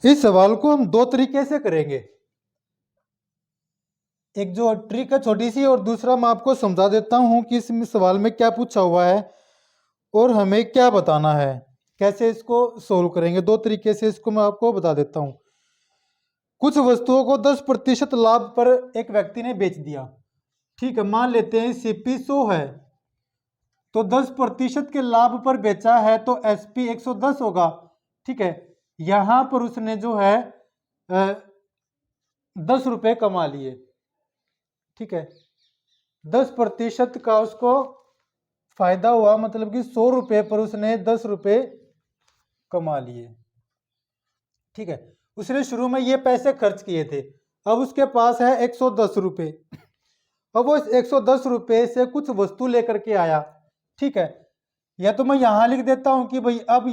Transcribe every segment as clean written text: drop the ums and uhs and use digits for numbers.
इस सवाल को हम दो तरीके से करेंगे। एक जो ट्रिक है छोटी सी, और दूसरा मैं आपको समझा देता हूं कि इस सवाल में क्या पूछा हुआ है और हमें क्या बताना है, कैसे इसको सोल्व करेंगे। दो तरीके से इसको मैं आपको बता देता हूं। कुछ वस्तुओं को 10% लाभ पर एक व्यक्ति ने बेच दिया। ठीक है, मान लेते हैं सीपी 100 है, तो 10% के लाभ पर बेचा है तो एसपी 110 होगा। ठीक है, यहां पर उसने जो है 10 रुपए कमा लिए। ठीक है, 10% का उसको फायदा हुआ, मतलब कि 100 रुपए पर उसने 10 रुपए कमा लिए। ठीक है, उसने शुरू में ये पैसे खर्च किए थे, अब उसके पास है 110 रुपए। अब वो इस 110 रुपए से कुछ वस्तु लेकर के आया। ठीक है, या तो मैं यहां लिख देता हूं कि भाई अब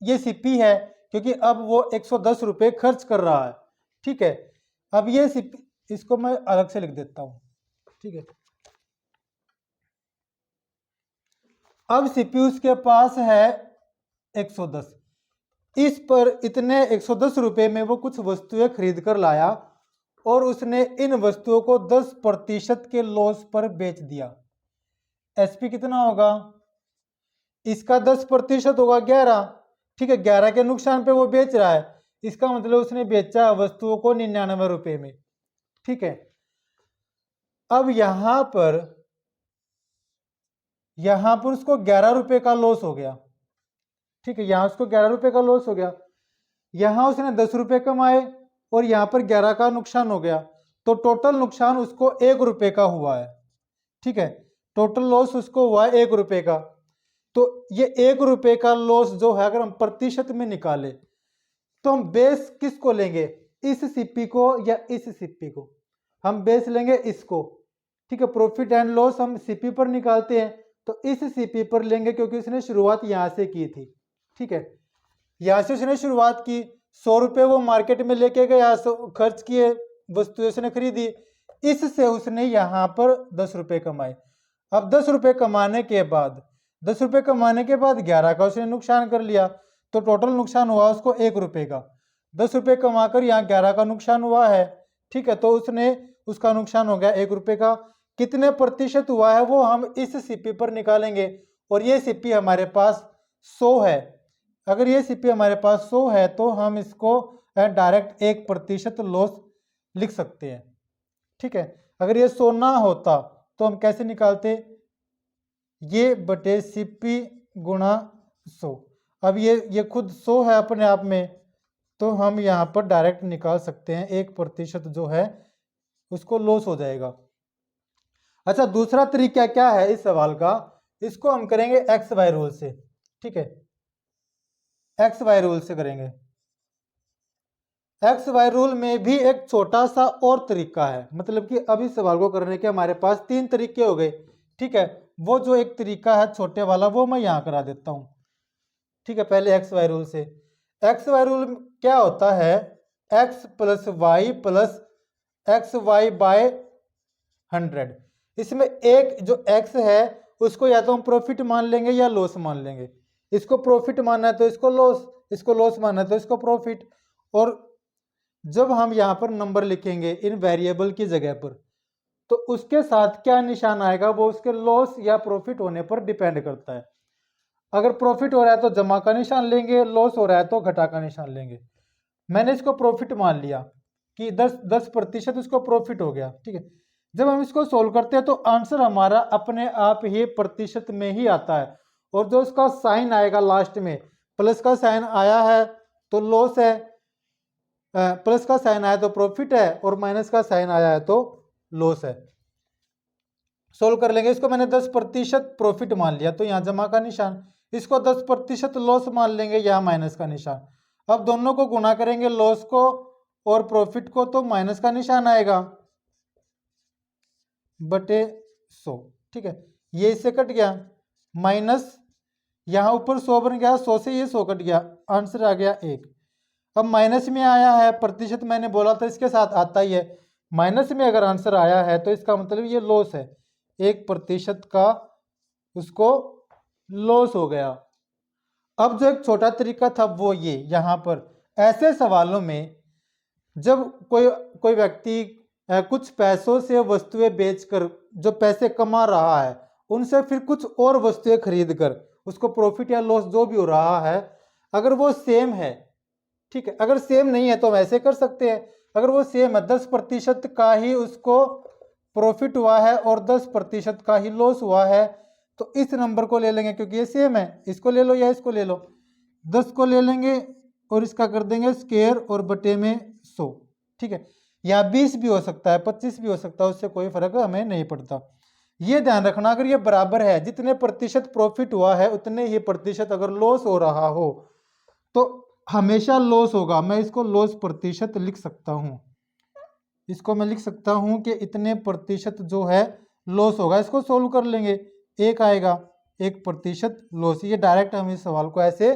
ये सीपी है, क्योंकि अब वो 110 रुपए खर्च कर रहा है। ठीक है, अब ये सीपी, इसको मैं अलग से लिख देता हूं। ठीक है, अब सीपीयू के पास है 110, इस पर इतने 110 रुपए में वो कुछ वस्तुएं खरीद कर लाया और उसने इन वस्तुओं को 10% के लॉस पर बेच दिया। एसपी कितना होगा, इसका 10% होगा 11। ठीक है, 11 के नुकसान पे वो बेच रहा है, इसका मतलब उसने बेचा वस्तुओं को 99 रुपए में। ठीक है, अब यहां पर उसको 11 रुपए का लॉस हो गया। ठीक है, यहां उसको 11 रुपए का लॉस हो गया, यहां उसने 10 रुपए कमाए और यहां पर 11 का नुकसान हो गया, तो टोटल नुकसान उसको 1 रुपए का हुआ है। ठीक है, टोटल लॉस उसको हुआ है 1 रुपए का। तो ये 1 रुपए का लॉस जो है, अगर हम प्रतिशत में निकाले तो हम बेस किसको लेंगे, इस सीपी को या इस सीपी को? हम बेस लेंगे इसको। ठीक है, प्रॉफिट एंड लॉस हम सीपी पर निकालते हैं, तो इस सीपी पर लेंगे क्योंकि उसने शुरुआत यहां से की थी। ठीक है, यहां से उसने शुरुआत की, 100 रुपए वो मार्केट में लेके गया, खर्च किए, वस्तु उसने खरीदी, इससे उसने यहां पर 10 रुपए कमाए। अब 10 रुपए कमाने के बाद 11 का उसने नुकसान कर लिया, तो टोटल नुकसान हुआ उसको 1 रुपए का। 10 रुपए कमाकर यहाँ 11 का नुकसान हुआ है। ठीक है, तो उसका नुकसान हो गया 1 रुपए का। कितने प्रतिशत हुआ है वो हम इस सीपी पर निकालेंगे, और ये सीपी हमारे पास 100 है। अगर ये सीपी हमारे पास 100 है तो हम इसको डायरेक्ट 1% लॉस लिख सकते हैं। ठीक है, अगर ये 100 ना होता तो हम कैसे निकालते, ये बटे सीपी गुणा 100। अब ये खुद 100 है अपने आप में, तो हम यहाँ पर डायरेक्ट निकाल सकते हैं 1% जो है उसको लॉस हो जाएगा। अच्छा, दूसरा तरीका क्या है इस सवाल का, इसको हम करेंगे एक्स वाई रूल से। ठीक है, एक्स वाई रूल से करेंगे। एक्स वाई रूल में भी एक छोटा सा और तरीका है, मतलब कि अब इस सवाल को करने के हमारे पास 3 तरीके हो गए। ठीक है, वो जो एक तरीका है छोटे वाला वो मैं यहां करा देता हूं। ठीक है, पहले एक्स वाई रूल से। एक्स वाई रूल क्या होता है, x plus y plus x y by 100। इसमें एक जो एक्स है उसको या तो हम प्रॉफिट मान लेंगे या लॉस मान लेंगे। इसको प्रॉफिट मानना है तो इसको लॉस, इसको लॉस मानना है तो इसको प्रॉफिट। और जब हम यहाँ पर नंबर लिखेंगे इन वेरिएबल की जगह पर, तो उसके साथ क्या निशान आएगा वो उसके लॉस या प्रॉफिट होने पर डिपेंड करता है। अगर प्रॉफिट हो रहा है तो जमा का निशान लेंगे, लॉस हो रहा है तो घटा का निशान लेंगे। मैंने इसको प्रॉफिट मान लिया कि 10% उसको प्रॉफिट हो गया। ठीक है, जब हम इसको सोल्व करते हैं तो आंसर हमारा अपने आप ही प्रतिशत में ही आता है, और जो उसका साइन आएगा लास्ट में, प्लस का साइन आया है तो लॉस है, प्लस का साइन आया तो प्रॉफिट है, और माइनस का साइन आया है तो लॉस है। सोल्व कर लेंगे, इसको मैंने 10% प्रॉफिट मान लिया तो यहाँ जमा का निशान, इसको 10% लॉस मान लेंगे, यहाँ माइनस का निशान। अब दोनों को गुणा करेंगे, लॉस को और प्रॉफिट को, तो माइनस का निशान आएगा बटे 100। ठीक है, ये इससे कट गया, माइनस यहाँ ऊपर 100 बन गया, 100 से ये 100 कट गया, आंसर आ गया 1। अब माइनस में आया है, प्रतिशत मैंने बोला था इसके साथ आता ही है, माइनस में अगर आंसर आया है तो इसका मतलब ये लॉस है, 1% का उसको लॉस हो गया। अब जो एक छोटा तरीका था वो ये यहाँ पर ऐसे सवालों में जब कोई व्यक्ति कुछ पैसों से वस्तुएं बेचकर जो पैसे कमा रहा है, उनसे फिर कुछ और वस्तुएं खरीद कर उसको प्रॉफिट या लॉस जो भी हो रहा है, अगर वो सेम है, ठीक है, अगर सेम नहीं है तो हम ऐसे कर सकते हैं, अगर वो सेम है 10% का ही उसको प्रॉफिट हुआ है और 10% का ही लॉस हुआ है, तो इस नंबर को ले लेंगे क्योंकि ये सेम है, इसको ले लो या इसको ले लो, 10 को ले लेंगे और इसका कर देंगे स्क्वायर और बटे में 100, ठीक है। या 20 भी हो सकता है, 25 भी हो सकता है, उससे कोई फर्क हमें नहीं पड़ता। ये ध्यान रखना, अगर ये बराबर है, जितने प्रतिशत प्रॉफिट हुआ है उतने ही प्रतिशत अगर लॉस हो रहा हो तो हमेशा लॉस होगा। मैं इसको लॉस प्रतिशत लिख सकता हूं, इसको मैं लिख सकता हूं कि इतने प्रतिशत जो है लॉस होगा। इसको सोल्व कर लेंगे, एक आएगा 1% लॉस। ये डायरेक्ट हम इस सवाल को ऐसे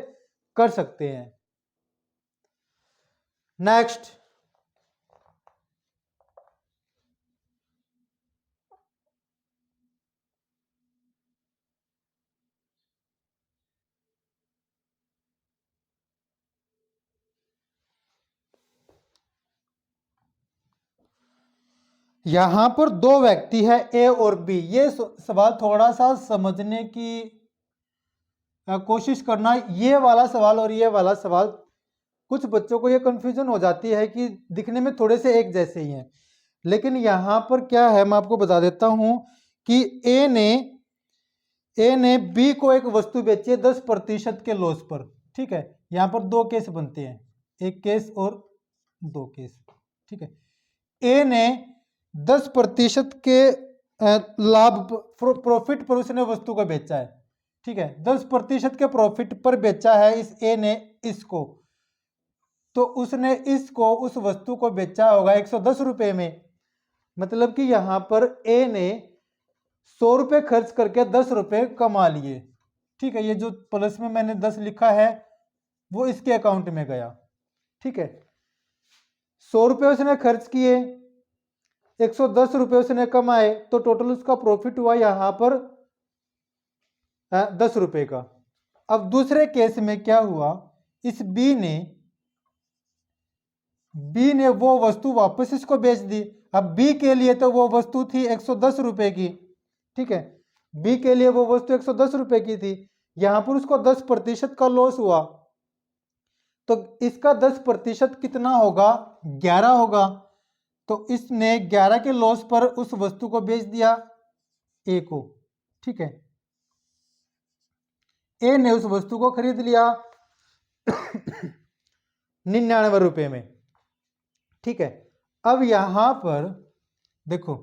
कर सकते हैं। नेक्स्ट, यहां पर दो व्यक्ति है ए और बी। ये सवाल थोड़ा सा समझने की कोशिश करना। ये वाला सवाल और ये वाला सवाल कुछ बच्चों को ये कंफ्यूजन हो जाती है कि दिखने में थोड़े से एक जैसे ही हैं, लेकिन यहां पर क्या है मैं आपको बता देता हूं कि ए ने बी को एक वस्तु बेची है 10% के लॉस पर, ठीक है। यहां पर दो केस बनते हैं, एक केस और दो केस, ठीक है। ए ने 10% के लाभ प्रॉफिट पर उसने वस्तु को बेचा है, ठीक है। 10% के प्रॉफिट पर बेचा है इस ए ने इसको, तो उसने इसको उस वस्तु को बेचा होगा 110 रुपए में। मतलब कि यहां पर ए ने 100 रुपए खर्च करके 10 रुपए कमा लिए, ठीक है। ये जो प्लस में मैंने 10 लिखा है वो इसके अकाउंट में गया, ठीक है। 100 रुपए उसने खर्च किए, 110 रुपए उसने कमाए, तो टोटल उसका प्रॉफिट हुआ यहां पर 10 रुपए का। अब दूसरे केस में क्या हुआ, इस बी ने वो वस्तु वापस इसको बेच दी। अब बी के लिए तो वो वस्तु थी 110 रुपए की, ठीक है। बी के लिए वो वस्तु 110 रुपए की थी, यहां पर उसको 10% का लॉस हुआ, तो इसका 10% कितना होगा, 11 होगा। तो इसने 11 के लॉस पर उस वस्तु को बेच दिया ए को, ठीक है। ए ने उस वस्तु को खरीद लिया 99 रुपए में, ठीक है। अब यहां पर देखो,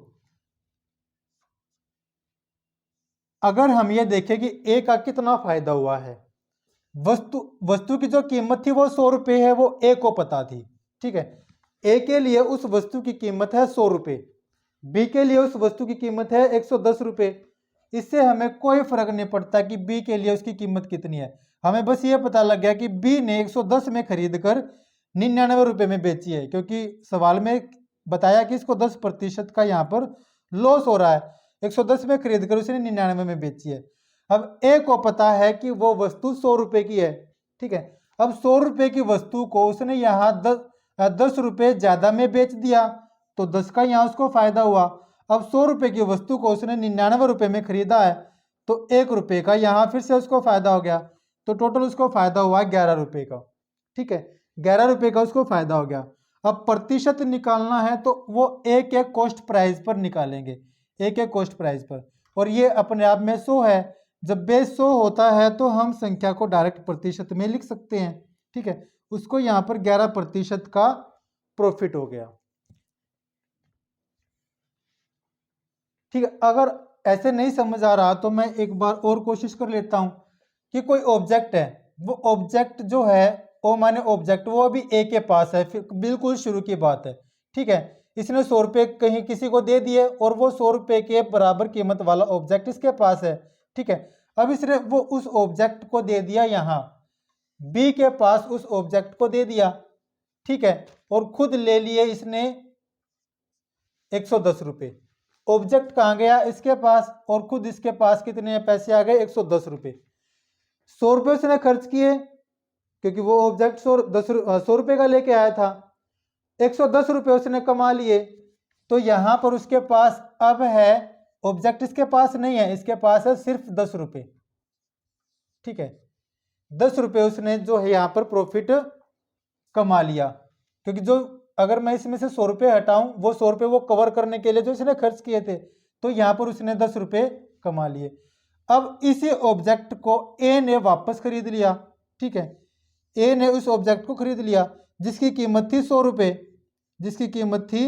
अगर हम ये देखें कि ए का कितना फायदा हुआ है, वस्तु की जो कीमत थी वो 100 रुपए है, वो ए को पता थी, ठीक है। ए के लिए उस वस्तु की कीमत है 100 रुपए, बी के लिए उस वस्तु की कीमत है 110 रुपए। इससे हमें कोई फर्क नहीं पड़ता कि बी के लिए उसकी कीमत कितनी है, हमें बस ये पता लग गया कि बी ने 110 में खरीद कर 99 रुपए में बेची है, क्योंकि सवाल में बताया कि इसको 10% का यहाँ पर लॉस हो रहा है, 110 में खरीद कर उसने 99 में बेची है। अब ए को पता है कि वो वस्तु 100 रुपए की है, ठीक है। अब 100 रुपए की वस्तु को उसने यहाँ 10 रुपए ज्यादा में बेच दिया, तो 10 का यहाँ उसको फायदा हुआ। अब 100 रुपए की वस्तु को उसने 99 रुपए में खरीदा है, तो 1 रुपए का यहाँ फिर से उसको फायदा हो गया, तो टोटल उसको फायदा हुआ 11 रुपए का, ठीक है। 11 रुपए का उसको फायदा हो गया। अब प्रतिशत निकालना है तो वो एक एक कॉस्ट प्राइस पर निकालेंगे, एक एक कॉस्ट प्राइस पर, और ये अपने आप में 100 है। जब बेस 100 होता है तो हम संख्या को डायरेक्ट प्रतिशत में लिख सकते हैं, ठीक है। उसको यहाँ पर 11% का प्रॉफिट हो गया, ठीक है। अगर ऐसे नहीं समझ आ रहा तो मैं एक बार और कोशिश कर लेता हूं कि कोई ऑब्जेक्ट है, वो ऑब्जेक्ट जो है ओ माने ऑब्जेक्ट वो अभी ए के पास है, फिर बिल्कुल शुरू की बात है, ठीक है। इसने 100 रुपए कहीं किसी को दे दिए और वो 100 रुपए के बराबर कीमत वाला ऑब्जेक्ट इसके पास है, ठीक है। अब इसने वो उस ऑब्जेक्ट को दे दिया यहाँ बी के पास, उस ऑब्जेक्ट को दे दिया, ठीक है, और खुद ले लिए इसने 110 रुपए। ऑब्जेक्ट कहाँ गया, इसके पास, और खुद इसके पास कितने पैसे आ गए, 110 रुपए। 100 रुपए उसने खर्च किए, क्योंकि वो ऑब्जेक्ट 100 रुपये का लेके आया था, 110 रुपये उसने कमा लिए। तो यहां पर उसके पास अब है, ऑब्जेक्ट इसके पास नहीं है, इसके पास है सिर्फ 10 रुपये। ठीक है, 10 रुपये उसने जो है यहां पर प्रॉफिट कमा लिया, क्योंकि जो अगर मैं इसमें से 100 रुपये हटाऊं, वो 100 रुपये वो कवर करने के लिए जो इसने खर्च किए थे, तो यहां पर उसने 10 रुपये कमा लिए। अब इसी ऑब्जेक्ट को ए ने वापस खरीद लिया। ठीक है, ए ने उस ऑब्जेक्ट को खरीद लिया जिसकी कीमत थी 100 रुपये, जिसकी कीमत थी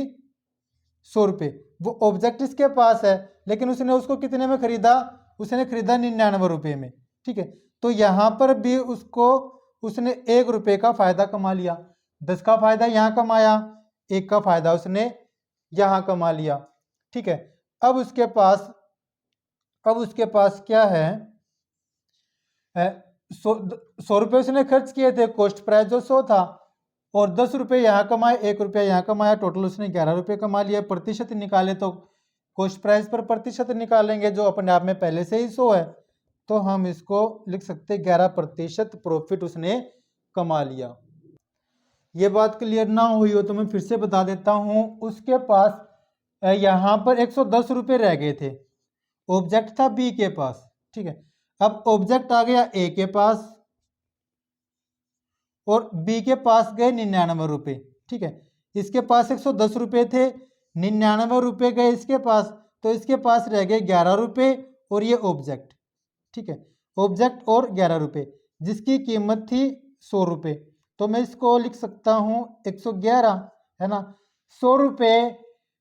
100 रुपये। वो ऑब्जेक्ट इसके पास है, लेकिन उसने उसको कितने में खरीदा? उसने खरीदा 99 रुपये में। ठीक है, तो यहां पर भी उसने 1 रुपये का फायदा कमा लिया। 10 का फायदा यहां कमाया, 1 का फायदा उसने यहां कमा लिया। ठीक है, अब उसके पास क्या है? 100 रुपये उसने खर्च किए थे, कॉस्ट प्राइस जो 100 था, और 10 रुपये यहाँ कमाए, 1 रुपया यहाँ कमाया, टोटल उसने 11 रुपये कमा लिया। प्रतिशत निकाले तो कॉस्ट प्राइस पर प्रतिशत निकालेंगे जो अपने आप में पहले से ही 100 है, तो हम इसको लिख सकते 11% प्रॉफिट उसने कमा लिया। ये बात क्लियर ना हुई हो तो मैं फिर से बता देता हूँ। उसके पास यहाँ पर 110 रुपये रह गए थे, ऑब्जेक्ट था बी के पास। ठीक है, अब ऑब्जेक्ट आ गया ए के पास और बी के पास गए 99 रुपये। ठीक है, इसके पास 110 रुपये थे, 99 रुपये गए इसके पास, तो इसके पास रह गए 11 रुपये और ये ऑब्जेक्ट। ठीक है, ऑब्जेक्ट और 11 रुपये जिसकी कीमत थी 100 रुपये, तो मैं इसको लिख सकता हूँ 111, है ना। 100 रुपये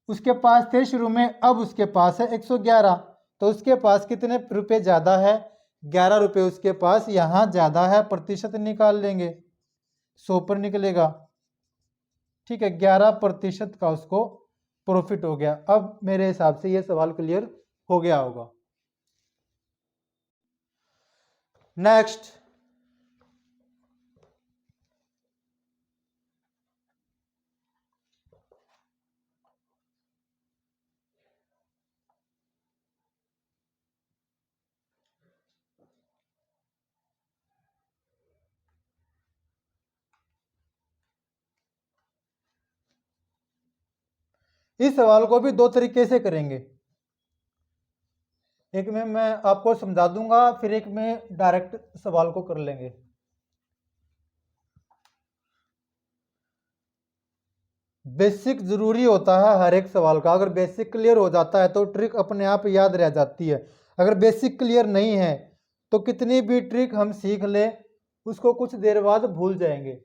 उसके पास थे शुरू में, अब उसके पास है 111, तो उसके पास कितने रुपये ज़्यादा है? 11 रुपये उसके पास यहाँ ज़्यादा है। प्रतिशत निकाल लेंगे, 100 पर निकलेगा। ठीक है, 11% का उसको प्रॉफिट हो गया। अब मेरे हिसाब से ये सवाल क्लियर हो गया होगा। नेक्स्ट, इस सवाल को भी 2 तरीके से करेंगे। एक में मैं आपको समझा दूंगा, फिर एक में डायरेक्ट सवाल को कर लेंगे। बेसिक जरूरी होता है हर एक सवाल का। अगर बेसिक क्लियर हो जाता है तो ट्रिक अपने आप याद रह जाती है। अगर बेसिक क्लियर नहीं है तो कितनी भी ट्रिक हम सीख ले, उसको कुछ देर बाद भूल जाएंगे।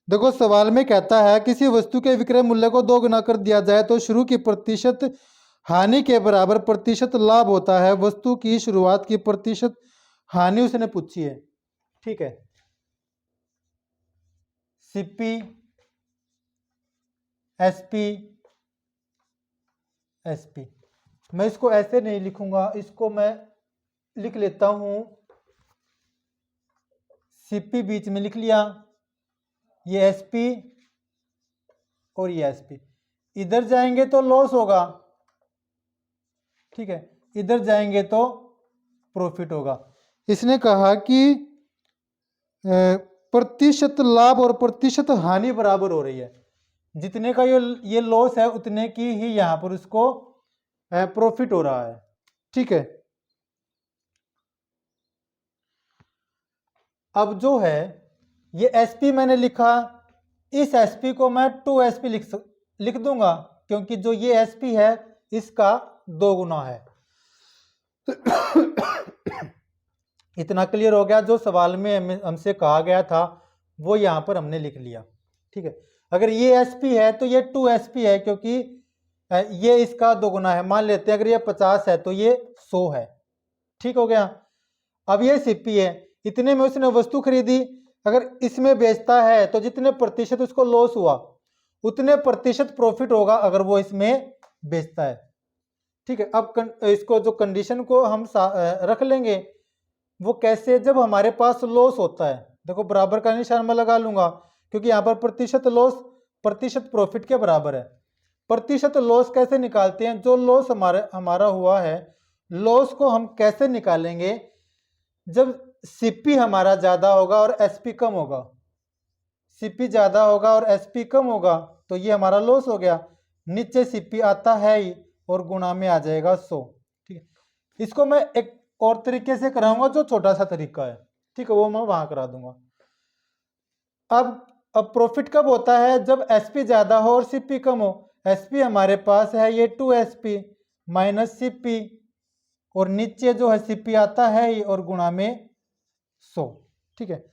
देखो, सवाल में कहता है किसी वस्तु के विक्रय मूल्य को 2 गुना कर दिया जाए तो शुरू की प्रतिशत हानि के बराबर प्रतिशत लाभ होता है। वस्तु की शुरुआत की प्रतिशत हानि उसने पूछी है। ठीक है, सीपी, एसपी, एसपी। मैं इसको ऐसे नहीं लिखूंगा, इसको मैं लिख लेता हूं, सीपी बीच में लिख लिया, ये एसपी और ये एसपी। इधर जाएंगे तो लॉस होगा। ठीक है, इधर जाएंगे तो प्रॉफिट होगा। इसने कहा कि प्रतिशत लाभ और प्रतिशत हानि बराबर हो रही है। जितने का ये लॉस है उतने की ही यहां पर उसको प्रॉफिट हो रहा है। ठीक है, अब जो है ये एसपी मैंने लिखा, इस एसपी को मैं 2SP लिख दूंगा, क्योंकि जो ये एसपी है इसका 2 गुना है। इतना क्लियर हो गया। जो सवाल में हमसे कहा गया था वो यहां पर हमने लिख लिया। ठीक है, अगर ये एसपी है तो ये 2SP है, क्योंकि ये इसका 2 गुना है। मान लेते हैं अगर ये 50 है तो ये 100 है। ठीक हो गया। अब ये सीपी है, इतने में उसने वस्तु खरीदी। अगर इसमें बेचता है तो जितने प्रतिशत उसको लॉस हुआ उतने प्रतिशत प्रॉफिट होगा अगर वो इसमें बेचता है। ठीक है, अब इसको जो कंडीशन को हम रख लेंगे वो कैसे? जब हमारे पास लॉस होता है, देखो बराबर का निशान मैं लगा लूंगा, क्योंकि यहाँ पर प्रतिशत लॉस प्रतिशत प्रॉफिट के बराबर है। प्रतिशत लॉस कैसे निकालते हैं? जो लॉस हमारा हुआ है, लॉस को हम कैसे निकालेंगे? जब सीपी हमारा ज्यादा होगा और एसपी कम होगा। सीपी ज़्यादा होगा और एसपी कम होगा तो ये हमारा लॉस हो गया। नीचे सीपी आता है ही और गुणा में आ जाएगा 100। ठीक है, इसको मैं एक और तरीके से कराऊंगा जो छोटा सा तरीका है, ठीक है, वो मैं वहां करा दूंगा। अब प्रॉफिट कब होता है? जब एसपी ज्यादा हो और सीपी कम हो। एसपी हमारे पास है ये 2sp माइनस सीपी और नीचे जो है सीपी आता है ही और गुणा में 100। ठीक है,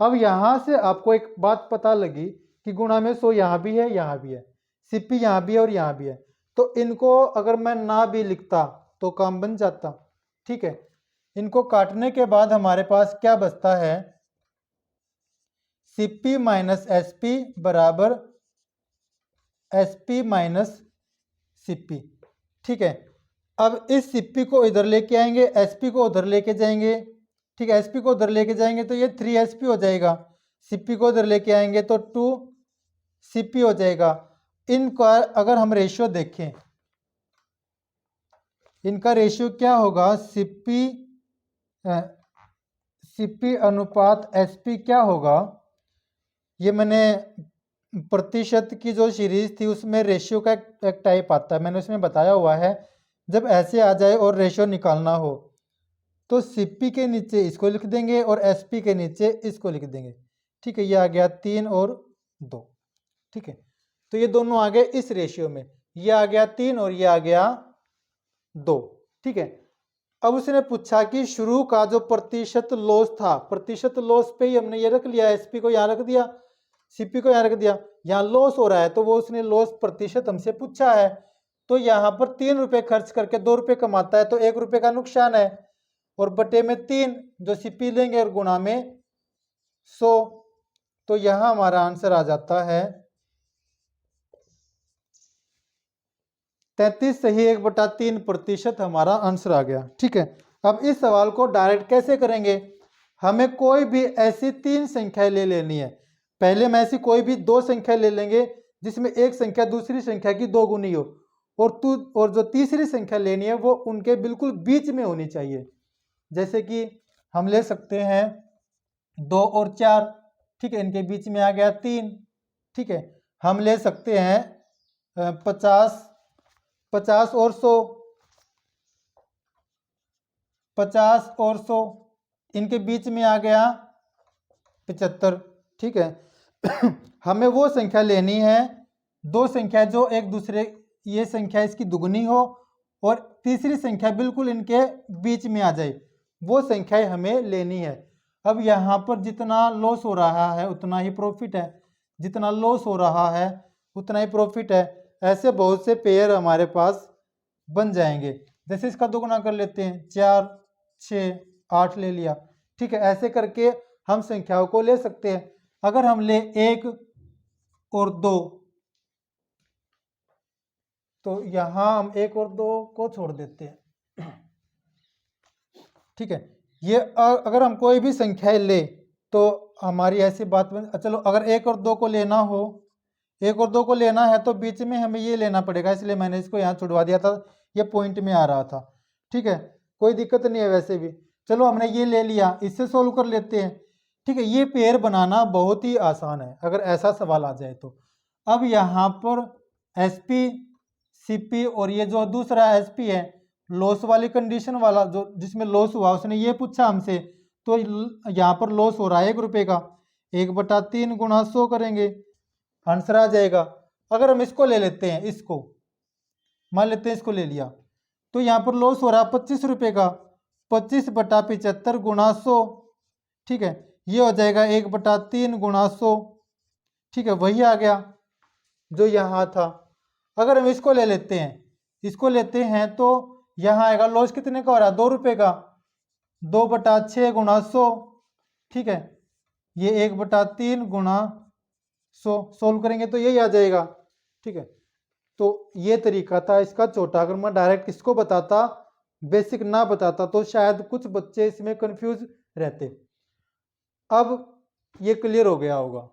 अब यहां से आपको एक बात पता लगी कि गुणा में 100 यहां भी है, यहां भी है, सीपी यहां भी है और यहां भी है। तो इनको अगर मैं ना भी लिखता तो काम बन जाता। ठीक है, इनको काटने के बाद हमारे पास क्या बचता है? सीपी माइनस एसपी बराबर एसपी माइनस सीपी। ठीक है, अब इस सीपी को इधर लेके आएंगे, एसपी को उधर लेके जाएंगे। ठीक है, एसपी को उधर लेके जाएंगे तो ये 3sp हो जाएगा, सीपी को उधर लेके आएंगे तो 2cp हो जाएगा। इनका अगर हम रेशियो देखें, इनका रेशियो क्या होगा? सीपी अनुपात एसपी क्या होगा? ये मैंने प्रतिशत की जो सीरीज थी उसमें रेशियो का एक टाइप आता है, मैंने उसमें बताया हुआ है। जब ऐसे आ जाए और रेशियो निकालना हो तो सीपी के नीचे इसको लिख देंगे और एसपी के नीचे इसको लिख देंगे। ठीक है, ये आ गया 3 और 2। ठीक है, तो ये दोनों आ गए इस रेशियो में, ये आ गया 3 और ये आ गया 2। ठीक है, अब उसने पूछा कि शुरू का जो प्रतिशत लॉस था, प्रतिशत लॉस पे ही हमने ये रख लिया, एसपी को यहाँ रख दिया, सीपी को यहाँ रख दिया। यहाँ लॉस हो रहा है तो वो उसने लॉस प्रतिशत हमसे पूछा है। तो यहाँ पर 3 रुपए खर्च करके 2 रुपए कमाता है तो 1 रुपए का नुकसान है, और बटे में 3 जो सीपी लेंगे और गुणा में 100। तो यहाँ हमारा आंसर आ जाता है 33 सही 1/3% हमारा आंसर आ गया। ठीक है, अब इस सवाल को डायरेक्ट कैसे करेंगे? हमें कोई भी ऐसी 3 संख्याएं ले लेनी है। पहले हम ऐसी कोई भी 2 संख्या ले लेंगे जिसमें एक संख्या दूसरी संख्या की 2 गुनी हो, और जो तीसरी संख्या लेनी है वो उनके बिल्कुल बीच में होनी चाहिए। जैसे कि हम ले सकते हैं 2 और 4, ठीक है, इनके बीच में आ गया 3। ठीक है, हम ले सकते हैं 50 और 100, 50 और 100, इनके बीच में आ गया 75। ठीक है, हमें वो संख्या लेनी है, 2 संख्या जो एक दूसरे, ये संख्या इसकी दुगनी हो और तीसरी संख्या बिल्कुल इनके बीच में आ जाए, वो संख्याएं हमें लेनी है। अब यहाँ पर जितना लॉस हो रहा है उतना ही प्रॉफिट है, जितना लॉस हो रहा है उतना ही प्रॉफिट है। ऐसे बहुत से पेयर हमारे पास बन जाएंगे। जैसे इसका दोगुना कर लेते हैं, 4, 6, 8 ले लिया। ठीक है, ऐसे करके हम संख्याओं को ले सकते हैं। अगर हम ले 1 और 2 तो यहां हम 1 और 2 को छोड़ देते हैं। ठीक है, ये अगर हम कोई भी संख्याएं ले तो हमारी ऐसी बात बन, चलो अगर 1 और 2 को लेना हो, 1 और 2 को लेना है तो बीच में हमें ये लेना पड़ेगा, इसलिए मैंने इसको यहाँ छुड़वा दिया था, ये पॉइंट में आ रहा था। ठीक है, कोई दिक्कत नहीं है वैसे भी। चलो हमने ये ले लिया, इससे सोल्व कर लेते हैं। ठीक है, ये पेयर बनाना बहुत ही आसान है अगर ऐसा सवाल आ जाए तो। अब यहाँ पर एसपी, सीपी और ये जो दूसरा एसपी है, लॉस वाली कंडीशन वाला, जो जिसमें लॉस हुआ, उसने ये पूछा हमसे, तो यहाँ पर लॉस हो रहा है 1 रुपए का, 1/3 गुणा 100 करेंगे, आंसर आ जाएगा। अगर हम इसको ले लेते हैं, इसको मान लेते हैं, इसको ले लिया तो यहाँ पर लॉस हो रहा है 25 रुपए का, 25/75 गुणा 100। ठीक है, ये हो जाएगा 1/3 गुणा 100। ठीक है, वही आ गया जो यहाँ था। अगर हम इसको ले लेते हैं, इसको लेते हैं तो यहाँ आएगा लॉस कितने का हो रहा है? 2 रुपए का, 2/6 गुणा 100। ठीक है, ये 1/3 गुणा 100 सोल्व करेंगे तो यही आ जाएगा। ठीक है, तो ये तरीका था इसका छोटा। अगर मैं डायरेक्ट इसको बताता, बेसिक ना बताता, तो शायद कुछ बच्चे इसमें कंफ्यूज रहते। अब ये क्लियर हो गया होगा।